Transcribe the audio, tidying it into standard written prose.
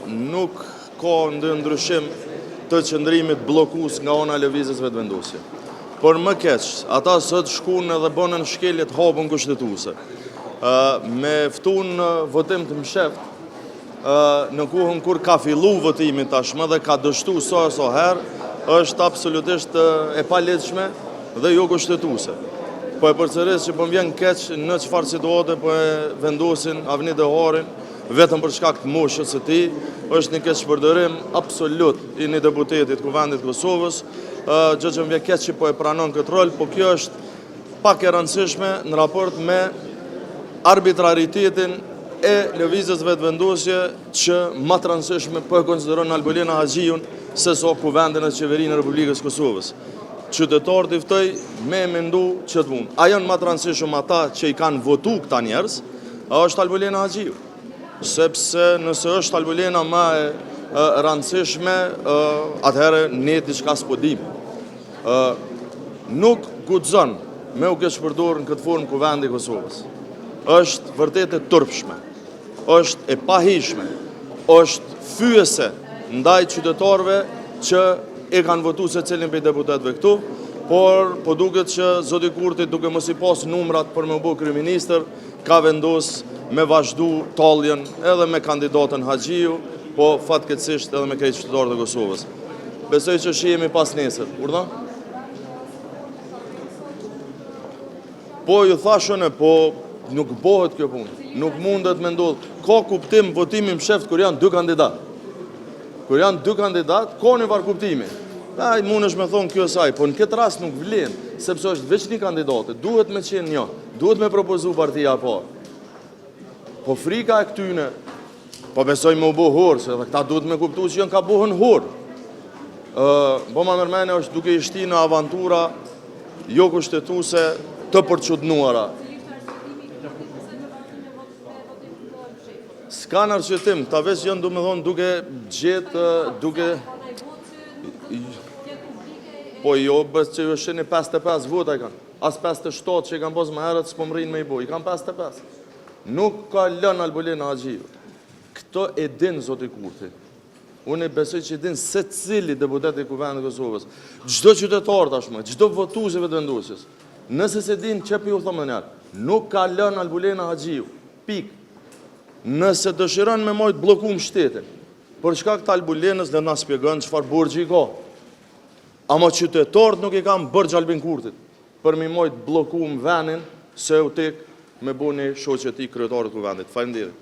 nuk ka ndryshim të qëndrimit blokus nga ona lëvizjes vetëvendosje. Por më keq, ata sot shkunë edhe bënën shkeljet hapën kushtetuese. Me ftun votim të msheft, në kohën kur ka fillu votimi tashmë dhe ka dështu sa herë, është absolutisht e palegjshme dhe jo kushtetuese. Po e përcëres që po më vjen keq në çfarë situate po e vendosin Avni Deharin, vetëm për shkak të moshës së tij, është një keqpërdorim absolut i një deputetit Kuvendit Kosovës, gjë që më vjen keq që po e pranon këtë rol, po kjo është pak e rëndësishme në raport me arbitraritetin e lëvizjes vetëvendosje që më të rëndësishme po e konsideron Albolena Haxhiun se sa Kuvendin e Qeverinë e Republikës Kosovës. Qytetarët i ftoj me mendu që të punë. A janë më të rëndësishëm ata që i kanë votu këta njerëz, a është Albolena Haxhiu. Sepse nëse është Albolena më e rëndësishme, atëherë ne diçka s'po dim. Nuk guxon me u keqpërdorur në këtë formë Kuvendi i Kosovës. Është vërtet e turpshme, është e pahishme, është fyese ndaj qytetarëve që e kanë votu se cilin për deputetëve këtu, por po duket që zoti Kurti duke mos i pas numrat për me bu kryeministër, ka vendos me vazhdu talljen edhe me kandidatën Haxhiu, po fatkeqësisht edhe me krejt qytetarët e Kosovës. Besoj që shihemi pas nesër. Urdhë? Po ju thashën po nuk bëhet kjo punë. Nuk mundet me ndodh. Ka kuptim votimi msheft kur janë dy kandidat. Kur janë dy kandidat, ka një farë kuptimi. Ai mundesh me thonë kjo saj, po në këtë rast nuk vlen, sepse është veç një kandidate, duhet me qenë një, duhet me propozu partia apo. Po frika e këtyne, po besoj me u bo horë, se dhe këta duhet me kuptu që janë ka bohën horë. Po ma mërmene është duke ishti në avantura jo kushtetuese të përçudnuara. S'ka në arsyetim, ta veç janë du me thonë duke gjetë, duke... Po jo, bës që ju sheni 55 vota i kanë. As 57 që i kanë posë më herët, s'po më rinë me i bo. I kanë 55. Nuk ka lënë Albolena Haxhiu. Këto e din zoti Kurti. Unë e besoj që i din se cili deputet i Kuvendit Kosovës. Çdo qytetar tashmë, çdo votues i vetëvendosjes. Nëse se din që për ju thëmë njerë, nuk ka lënë Albolena Haxhiu. Pik. Nëse dëshiron me mojtë blokum shtetin, për shkak të Albolenës dhe na spjegon çfarë burgji ka. Ama qytetarët nuk i kam bërgj Albin Kurtit për mi mojtë blokum venin se u tek me bu një shoqet i kryetarët Kuvendit. Faleminderit.